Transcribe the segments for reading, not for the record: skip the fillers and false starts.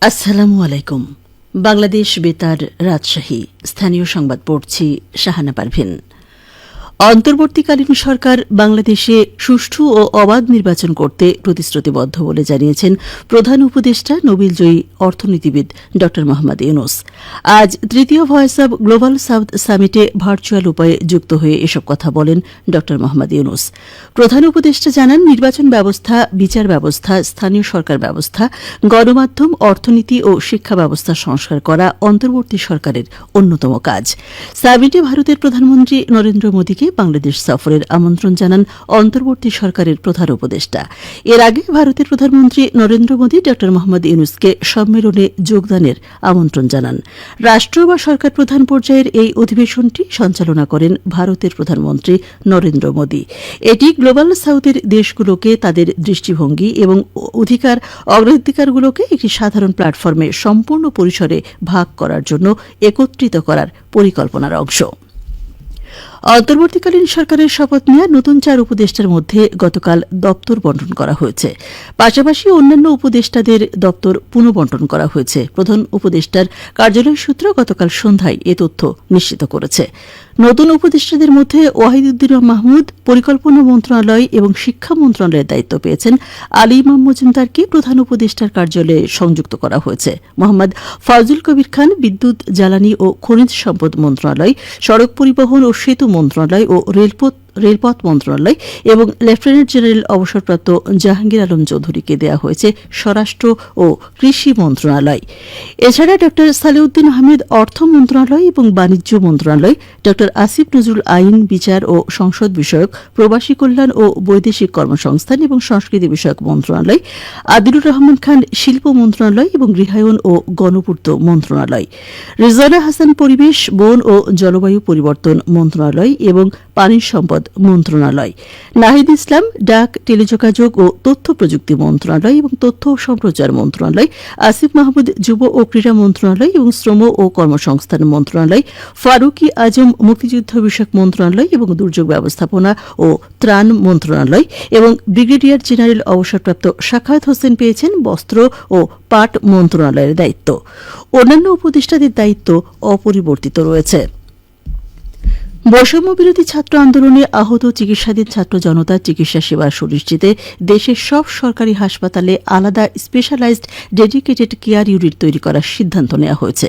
আসসালামু আলাইকুম। বাংলাদেশ বেতার রাজশাহী স্থানীয় সংবাদ পড়ছি শাহানা পারভিন। অন্তর্বর্তীকালীন সরকার বাংলাদেশে সুষ্ঠু ও অবাধ নির্বাচন করতে প্রতিশ্রুতিবদ্ধ বলে জানিয়েছেন প্রধান উপদেষ্টা নোবেলজয়ী অর্থনীতিবিদ ড মোহাম্মদ ইউনূস। আজ তৃতীয় ভয়েস অব গ্লোবাল সাউথ সামিটে ভার্চুয়াল উপায়ে যুক্ত হয়ে এসব কথা বলেন ড মোহাম্মদ ইউনূস। প্রধান উপদেষ্টা জানান, নির্বাচন ব্যবস্থা, বিচার ব্যবস্থা, স্থানীয় সরকার ব্যবস্থা, গণমাধ্যম, অর্থনীতি ও শিক্ষা ব্যবস্থা সংস্কার করা অন্তর্বর্তী সরকারের অন্যতম কাজ। সামিটে ভারতের প্রধানমন্ত্রী নরেন্দ্র মোদীকে বাংলাদেশ সফরের আমন্ত্রণ জানান অন্তর্বর্তী সরকারের প্রধান উপদেষ্টা। এর আগে ভারতের প্রধানমন্ত্রী নরেন্দ্র মোদী ড মোহাম্মদ ইউনূসকে সম্মেলনে যোগদানের আমন্ত্রণ জানান। রাষ্ট্র বা সরকার প্রধান পর্যায়ের এই অধিবেশনটি সঞ্চালনা করেন ভারতের প্রধানমন্ত্রী নরেন্দ্র মোদী। এটি গ্লোবাল সাউথের দেশগুলোকে তাদের দৃষ্টিভঙ্গি এবং অগ্রাধিকারগুলোকে একটি সাধারণ প্ল্যাটফর্মে সম্পূর্ণ পরিসরে ভাগ করার জন্য একত্রিত করার পরিকল্পনার অংশ। অন্তর্বর্তীকালীন সরকারের শপথ নেওয়া নতুন 4 উপদেষ্টার মধ্যে গতকাল দপ্তর বণ্টন করা হয়েছে। পাশাপাশি অন্যান্য উপদেষ্টাদের দপ্তর পুনঃবণ্টন করা হয়েছে। প্রধান উপদেষ্টার কার্যালয় সূত্র গতকাল সন্ধ্যায় এ তথ্য নিশ্চিত করেছে। নতুন উপদেষ্টাদের মধ্যে ওয়াহিদুদ্দিন মাহমুদ পরিকল্পনা মন্ত্রণালয় এবং শিক্ষা মন্ত্রণালয়ের দায়িত্ব পেয়েছেন। আলী ইমাম মজুমদারকে প্রধান উপদেষ্টার কার্যালয়ে সংযুক্ত করা হয়েছে। মোহাম্মদ ফজলুল কবির খান বিদ্যুৎ, জ্বালানি ও খনিজ সম্পদ মন্ত্রণালয়, সড়ক পরিবহন ও সেতু মন্ত্রণালয় ও রেলপথ মন্ত্রণালয় এবং লেফটেন্যান্ট জেনারেল অবসরপ্রাপ্ত জাহাঙ্গীর আলম চৌধুরীকে দেওয়া হয়েছে স্বরাষ্ট্র ও কৃষি মন্ত্রণালয়। এছাড়া ড সালেউদ্দিন আহমেদ অর্থ মন্ত্রণালয় এবং বাণিজ্য মন্ত্রণালয়, ড আসিফ নজরুল আইন, বিচার ও সংসদ বিষয়ক, প্রবাসী কল্যাণ ও বৈদেশিক কর্মসংস্থান এবং সংস্কৃতি বিষয়ক মন্ত্রণালয়, আদিলুর রহমান খান শিল্প মন্ত্রণালয় এবং গৃহায়ন ও গণপূর্ত মন্ত্রণালয়, রিজওয়ানা হাসান পরিবেশ, বন ও জলবায়ু পরিবর্তন মন্ত্রণালয় এবং পানি সম্পদ মন্ত্রণালয়, নাহিদ ইসলাম ডাক, টেলিযোগাযোগ ও তথ্য প্রযুক্তি মন্ত্রণালয় এবং তথ্য ও সম্প্রচার মন্ত্রণালয়, আসিফ মাহমুদ যুব ও ক্রীড়া মন্ত্রণালয় এবং শ্রম ও কর্মসংস্থান মন্ত্রণালয়, ফারুকি আজম মুক্তিযুদ্ধ বিষয়ক মন্ত্রণালয় এবং দুর্যোগ ব্যবস্থাপনা ও ত্রাণ মন্ত্রণালয় এবং ব্রিগেডিয়ার জেনারেল অবসরপ্রাপ্ত শাখাওয়াত হোসেন পেয়েছেন বস্ত্র ও পাট মন্ত্রণালয়ের দায়িত্ব। অন্যান্য উপদেষ্টাদের দায়িত্ব অপরিবর্তিত রয়েছে। বৈষম্য বিরোধী ছাত্র আন্দোলনে আহত চিকিৎসাধীন ছাত্র জনতার চিকিৎসা সেবা সুনিশ্চিতে দেশের সব সরকারি হাসপাতালে আলাদা স্পেশালাইজড ডেডিকেটেড কেয়ার ইউনিট তৈরি করার সিদ্ধান্ত নেওয়া হয়েছে।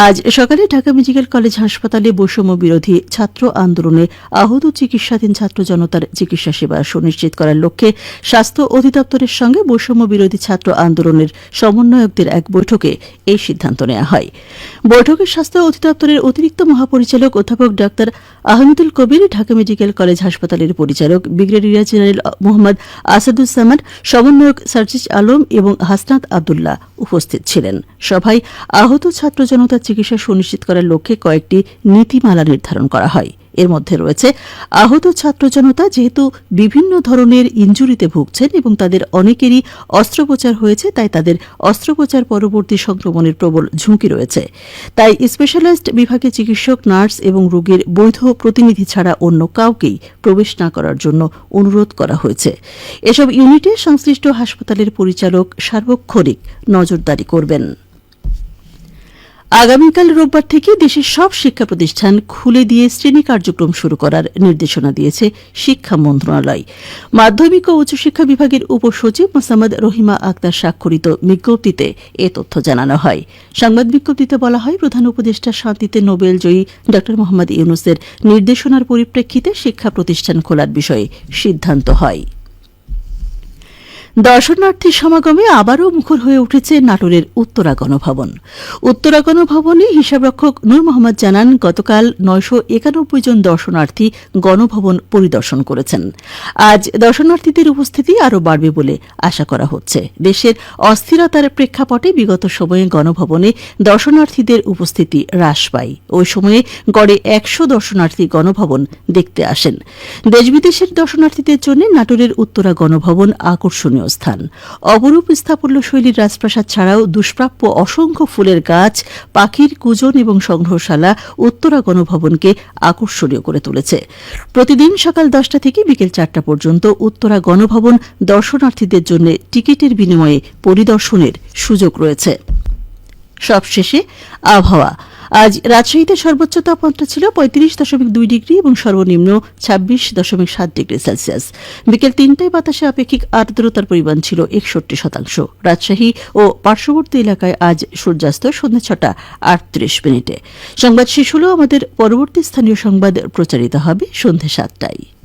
আজ সকালে ঢাকা মেডিকেল কলেজ হাসপাতালে বৈষম্য বিরোধী ছাত্র আন্দোলনে আহত চিকিৎসাধীন ছাত্র জনতার চিকিৎসা সেবা সুনিশ্চিত করার লক্ষ্যে স্বাস্থ্য অধিদপ্তরের সঙ্গে বৈষম্য বিরোধী ছাত্র আন্দোলনের সমন্বয়কদের এক বৈঠকে এই সিদ্ধান্ত নেওয়া হয়। বৈঠকে স্বাস্থ্য অধিদপ্তরের অতিরিক্ত মহাপরিচালক অধ্যাপক ডা আহমেদুল কবির, ঢাকা মেডিকেল কলেজ হাসপাতালের পরিচালক ব্রিগেডিয়ার জেনারেল মোহাম্মদ আসাদুজ্জামান, সমন্বয়ক সার্জিস আলম এবং হাসনাত আবদুল্লাহ উপস্থিত ছিলেন। সভায় আহত ছাত্র জনতার চিকিৎসা সুনিশ্চিত করার লক্ষ্যে কয়েকটি নীতিমালা নির্ধারণ করা হয়। এর মধ্যে রয়েছে আহত ছাত্র জনতা যেহেতু বিভিন্ন ধরনের ইনজুরিতে ভুগছেন এবং তাদের অনেকেরই অস্ত্রোপচার হয়েছে, তাই তাদের অস্ত্রোপচার পরবর্তী সংক্রমণের প্রবল ঝুঁকি রয়েছে। তাই স্পেশালাইজড বিভাগে চিকিৎসক, নার্স এবং রোগীর বৈধ প্রতিনিধি ছাড়া অন্য কাউকেই প্রবেশ না করার জন্য অনুরোধ করা হয়েছে। এসব ইউনিটে সংশ্লিষ্ট হাসপাতালের পরিচালক সার্বক্ষণিক নজরদারি করবেন। আগামীকাল রোববার থেকে দেশের সব শিক্ষা প্রতিষ্ঠান খুলে দিয়ে শ্রেণী কার্যক্রম শুরু করার নির্দেশনা দিয়েছে শিক্ষা মন্ত্রণালয়। মাধ্যমিক ও উচ্চশিক্ষা বিভাগের উপসচিব মোসাম্মদ রহিমা আক্তার স্বাক্ষরিত বিজ্ঞপ্তিতে এ তথ্য জানানো হয়। সংবাদ বিজ্ঞপ্তিতে বলা হয়, প্রধান উপদেষ্টা শান্তিতে নোবেলজয়ী ড মোহাম্মদ ইউনূসের নির্দেশনার পরিপ্রেক্ষিতে শিক্ষা প্রতিষ্ঠান খোলার বিষয়ে সিদ্ধান্ত হয়। দর্শনার্থী সমাগমে আবারও মুখর হয়ে উঠেছে নাটোরের উত্তরা গণভবন। উত্তরা গণভবনে হিসাবরক্ষক নূর মোহাম্মদ জানান, গতকাল 991 জন দর্শনার্থী গণভবন পরিদর্শন করেছেন। আজ দর্শনার্থীদের উপস্থিতি আরও বাড়বে বলে আশা করা হচ্ছে। দেশের অস্থিরতার প্রেক্ষাপটে বিগত সময়ে গণভবনে দর্শনার্থীদের উপস্থিতি হ্রাস পায়। ওই সময়ে গড়ে 100 দর্শনার্থী গণভবন দেখতে আসেন। দেশ বিদেশের দর্শনার্থীদের জন্য নাটোরের উত্তরা গণভবন আকর্ষণীয় স্থান। অপরূপ স্থাপত্য শৈলীর রাজপ্রাসাদ ছাড়াও দুষ্প্রাপ্য অসংখ্য ফুলের গাছ, পাখির কুজন এবং সংগ্রহশালা উত্তরা গণভবনকে আকর্ষণীয় করে তুলেছে। প্রতিদিন সকাল 10টা থেকে বিকেল 4টা পর্যন্ত উত্তরা গণভবন দর্শনার্থীদের জন্য টিকিটের বিনিময়ে পরিদর্শনের সুযোগ রয়েছে। সবশেষে আবহাওয়া। আজ রাজশাহীতে সর্বোচ্চ তাপমাত্রা ছিল 35.2 ডিগ্রি এবং সর্বনিম্ন 26.7 ডিগ্রি সেলসিয়াস। বিকেল 3টায় বাতাসে আপেক্ষিক আর্দ্রতার পরিমাণ ছিল 61%। রাজশাহী ও পার্শ্ববর্তী এলাকায় আজ সূর্যাস্ত সন্ধ্যা 6টা 38 মিনিটে। সংবাদ শেষ হলো। আমাদের পরবর্তী স্থানীয় সংবাদ প্রচারিত হবে সন্ধ্যা 7টায়।